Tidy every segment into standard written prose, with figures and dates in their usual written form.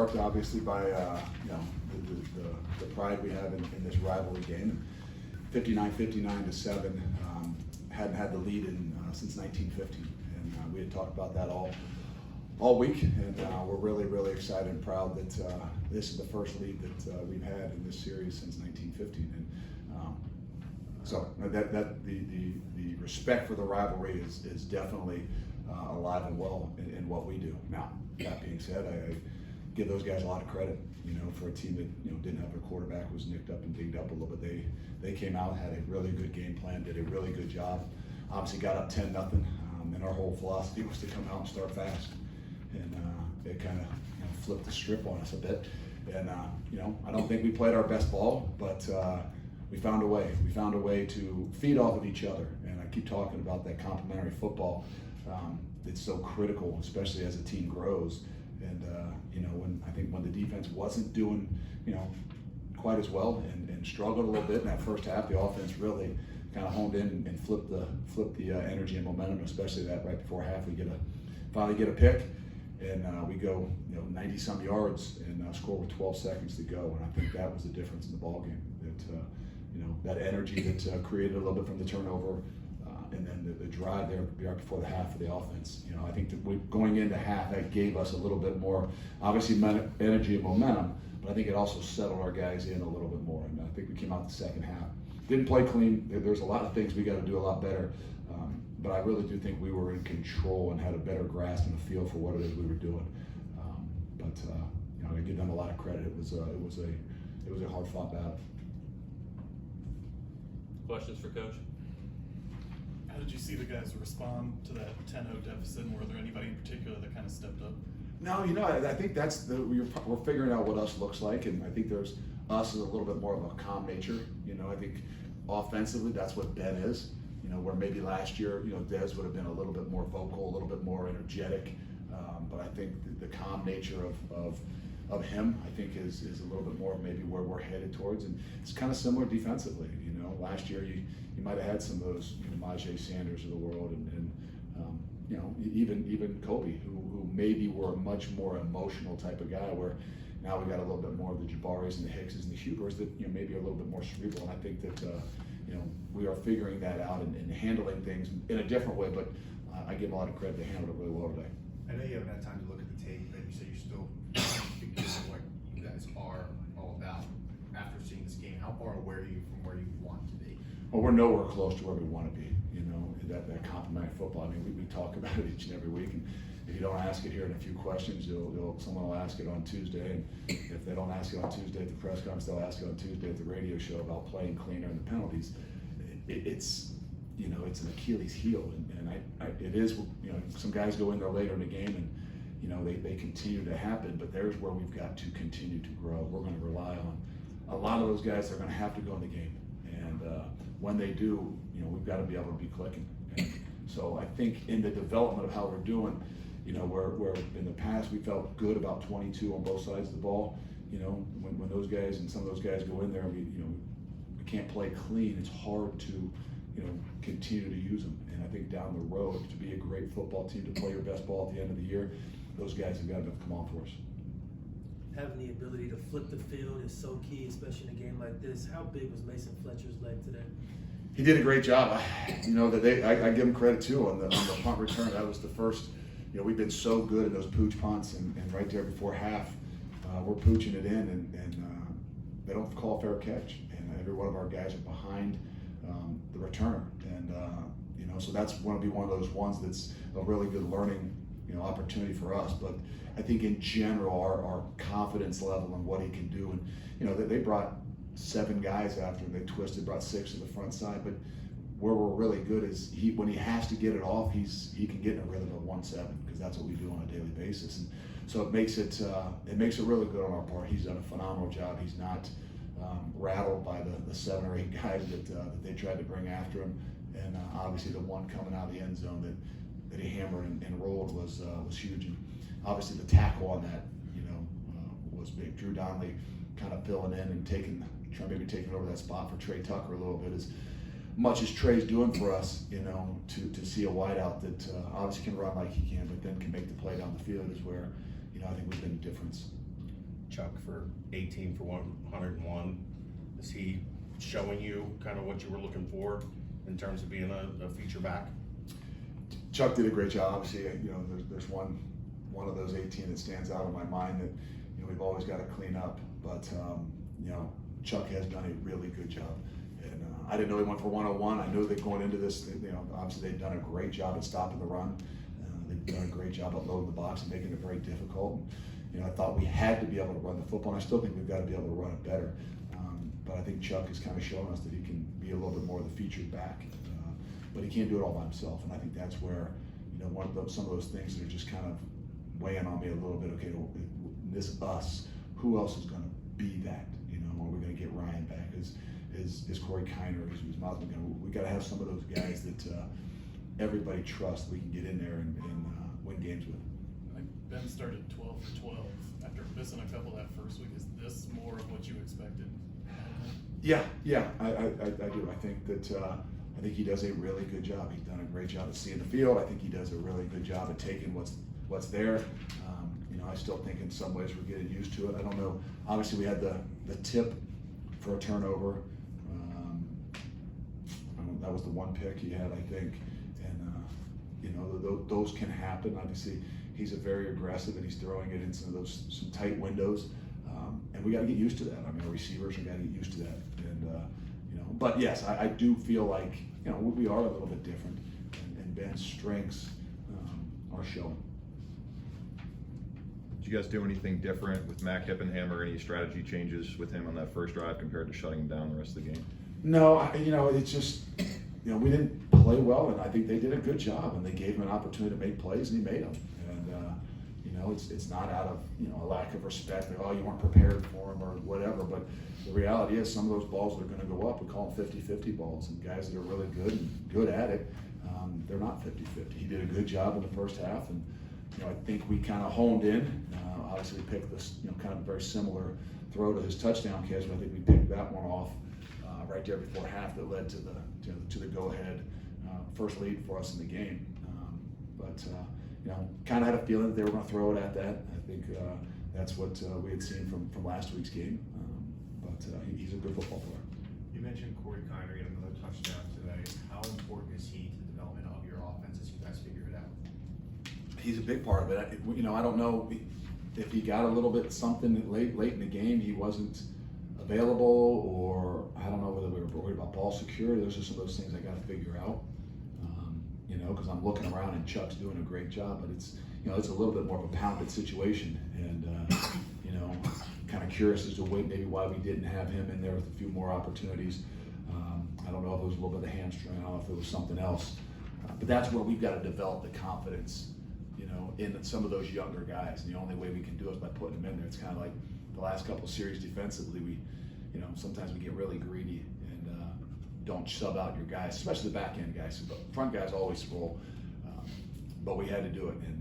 Obviously by the pride we have in this rivalry game. 59-59-7, hadn't had the lead since 1950, and we had talked about that all week, and we're really excited and proud that this is the first lead that we've had in this series since 1950. And so that the respect for the rivalry is definitely alive and well in what we do. Now, that being said, I give those guys a lot of credit, for a team that didn't have their quarterback, was nicked up and dinged up a little bit. They came out, had a really good game plan, did a really good job. Obviously got up 10-0, and our whole philosophy was to come out and start fast, and it kind of flipped the script on us a bit. And I don't think we played our best ball, but we found a way. We found a way to feed off of each other, and I keep talking about that complementary football. It's so critical, especially as a team grows. And when the defense wasn't doing quite as well and struggled a little bit in that first half, the offense really kind of honed in and flipped the energy and momentum, especially that right before half we finally get a pick, and we go 90-some yards and score with 12 seconds to go. And I think that was the difference in the ball game. That energy that created a little bit from the turnover. And then the drive there right before the half for the offense. I think that going into half, that gave us a little bit more, obviously, energy and momentum, but I think it also settled our guys in a little bit more. And I think we came out the second half. Didn't play clean. There's a lot of things we got to do a lot better. But I really do think we were in control and had a better grasp and a feel for what it is we were doing. I give them a lot of credit. It was a hard-fought battle. Questions for Coach? How did you see the guys respond to that 10-0 deficit, and were there anybody in particular that kind of stepped up? No, I think that's we're figuring out what us looks like, and I think there's us is a little bit more of a calm nature. I think offensively that's what Ben is. Where maybe last year, Dez would have been a little bit more vocal, a little bit more energetic, but I think the calm nature of him, I think, is a little bit more maybe where we're headed towards, and it's kind of similar defensively. Last year you might have had some of those Majay Sanders of the world, and even Kobe, who maybe were a much more emotional type of guy. Where now we got a little bit more of the Jabaris and the Hickses and the Hubers that maybe are a little bit more cerebral. And I think that we are figuring that out and handling things in a different way. But I give a lot of credit. They handled it really well today. I know you haven't had time to look at the tape, but you said you're still trying to figure out what you guys are all about after seeing this game. How far away are you from where you want to be? Well, we're nowhere close to where we want to be. That complementary football. I mean, we talk about it each and every week, and if you don't ask it here in a few questions, someone will ask it on Tuesday, and if they don't ask it on Tuesday at the press conference, they'll ask it on Tuesday at the radio show about playing cleaner and the penalties. It's an Achilles heel, and it is. Some guys go in there later in the game, and they continue to happen, but there's where we've got to continue to grow. We're going to rely on a lot of those guys. They're going to have to go in the game, and when they do, we've got to be able to be clicking. And so I think in the development of how we're doing, where in the past we felt good about 22 on both sides of the ball, when those guys and some of those guys go in there and we can't play clean, it's hard to continue to use them. And I think down the road, to be a great football team, to play your best ball at the end of the year, those guys have got to come on for us. Having the ability to flip the field is so key, especially in a game like this. How big was Mason Fletcher's leg today? He did a great job. I give him credit too on the punt return. That was the first. We've been so good in those pooch punts, and right there before half, we're pooching it in, and they don't call a fair catch, and every one of our guys are behind the returner, and so that's going to be one of those ones that's a really good learning opportunity for us. But I think in general, our confidence level and what he can do, and they brought 7 guys after him. They brought 6 to the front side. But where we're really good is when he has to get it off, he can get in a rhythm of 1-7, because that's what we do on a daily basis. And so it makes it really good on our part. He's done a phenomenal job. He's not rattled by the 7 or 8 guys that they tried to bring after him. And obviously the one coming out of the end zone that he hammered and rolled was huge. And obviously the tackle on that was big. Drew Donnelly kind of filling in and taking over that spot for Trey Tucker a little bit. As much as Trey's doing for us, to see a wideout that obviously can run like he can, but then can make the play down the field is where I think we've been a difference. Chuck for 18 for 101. Is he showing you kind of what you were looking for in terms of being a feature back? Chuck did a great job. Obviously, there's one of those 18 that stands out in my mind that we've always got to clean up. But Chuck has done a really good job. And I didn't know he went for 101. I knew that going into this, obviously they've done a great job at stopping the run. They've done a great job at loading the box and making it very difficult. I thought we had to be able to run the football, and I still think we've got to be able to run it better. But I think Chuck has kind of shown us that he can be a little bit more of the featured back. But he can't do it all by himself, and I think that's where some of those things that are just kind of weighing on me a little bit. Okay, well, this us, who else is going to be that? Are we going to get Ryan back? Is Corey Kiner? Is Miles McGovern? We got to have some of those guys that everybody trusts. We can get in there and win games with. I think Ben started 12 for 12 after missing a couple that first week. Is this more of what you expected? Yeah, I do. I think that I think he does a really good job. He's done a great job of seeing the field. I think he does a really good job of taking what's there. I still think in some ways we're getting used to it. I don't know. Obviously, we had the tip for a turnover. That was the one pick he had, I think. And those can happen. Obviously, he's a very aggressive, and he's throwing it in some tight windows. And we got to get used to that. I mean, our receivers have got to get used to that. And but yes, I do feel like we are a little bit different, and Ben's strengths are showing. Did you guys do anything different with Mac Hippenhammer? Any strategy changes with him on that first drive compared to shutting him down the rest of the game? No, it's just we didn't play well, and I think they did a good job, and they gave him an opportunity to make plays, and he made them. And it's not out of a lack of respect, like, you weren't prepared for him or whatever. But the reality is, some of those balls that are going to go up, we call them 50-50 balls, and guys that are really good at it, they're not 50-50. He did a good job in the first half, and I think we kind of honed in. Obviously, we picked this kind of very similar throw to his touchdown catch, but I think we picked that one off right there before half that led to the go-ahead first lead for us in the game. But kind of had a feeling that they were going to throw it at that. I think that's what we had seen from last week's game. But he's a good football player. You mentioned Corey Kiner getting another touchdown today. How important is he to the development of your offense as you guys figure it out? He's a big part of it. I don't know if he got a little bit something late in the game. He wasn't available, or I don't know whether we were worried about ball security. Those are some of those things I got to figure out. Because I'm looking around and Chuck's doing a great job, but it's it's a little bit more of a pounded situation, and kind of curious as to maybe why we didn't have him in there with a few more opportunities. I don't know if it was a little bit of hamstring. I don't know if it was something else, but that's where we've got to develop the confidence, in some of those younger guys. And the only way we can do it is by putting them in there. It's kind of like the last couple of series defensively. We, sometimes we get really greedy and don't sub out your guys, especially the back end guys. The front guys always roll, but we had to do it. And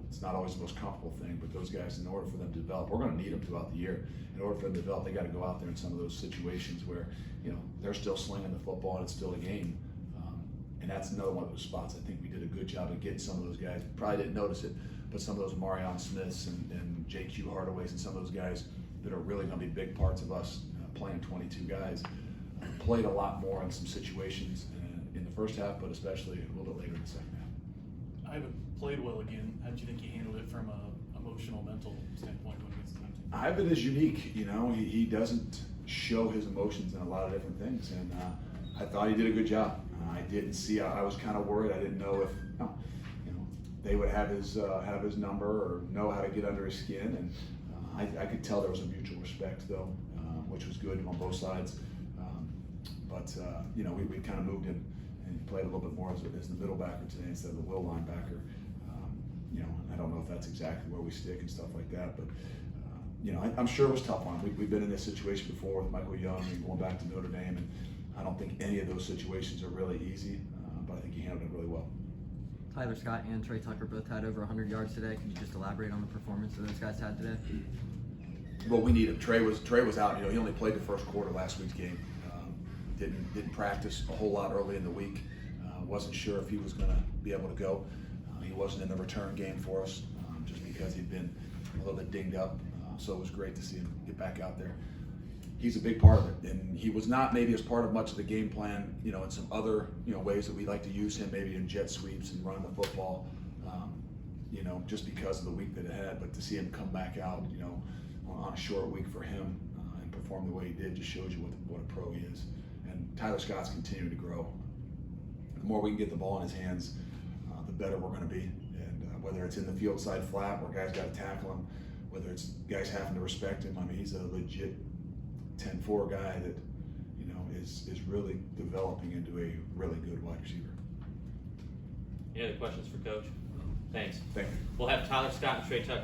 it's not always the most comfortable thing, but those guys, in order for them to develop, we're going to need them throughout the year. In order for them to develop, they got to go out there in some of those situations where they're still slinging the football and it's still a game. And that's another one of those spots. I think we did a good job of getting some of those guys. Probably didn't notice it, but some of those Marion Smiths and J.Q. Hardaways and some of those guys that are really going to be big parts of us playing 22 guys played a lot more in some situations in the first half, but especially a little bit later in the second half. Ivan played well again. How did you think he handled it from a emotional, mental standpoint going against the team? Ivan is unique. He doesn't show his emotions in a lot of different things, and I thought he did a good job. I didn't see. I was kind of worried. I didn't know if they would have his number or know how to get under his skin, and I could tell there was a mutual respect though, which was good on both sides. But we kind of moved him and played a little bit more as the middle backer today instead of the will linebacker. I don't know if that's exactly where we stick and stuff like that, but I'm sure it was tough on him. We've been in this situation before with Michael Young and going back to Notre Dame, and I don't think any of those situations are really easy, but I think he handled it really well. Tyler Scott and Trey Tucker both had over 100 yards today. Can you just elaborate on the performance that those guys had today? Well, we need him. Trey was out. He only played the first quarter last week's game. Didn't practice a whole lot early in the week. Wasn't sure if he was going to be able to go. He wasn't in the return game for us just because he'd been a little bit dinged up. So it was great to see him get back out there. He's a big part of it, and he was not maybe as part of much of the game plan, you know, in some other, you know, ways that we like to use him, maybe in jet sweeps and run the football, you know, just because of the week that it had. But to see him come back out, you know, on a short week for him and perform the way he did just shows you what a pro he is. And Tyler Scott's continuing to grow. The more we can get the ball in his hands, the better we're going to be. And whether it's in the field side flat where guys got to tackle him, whether it's guys having to respect him, I mean, he's a legit 10-4 guy that, you know, is really developing into a really good wide receiver. Any other questions for Coach? Thanks. Thank you. We'll have Tyler Scott and Trey Tucker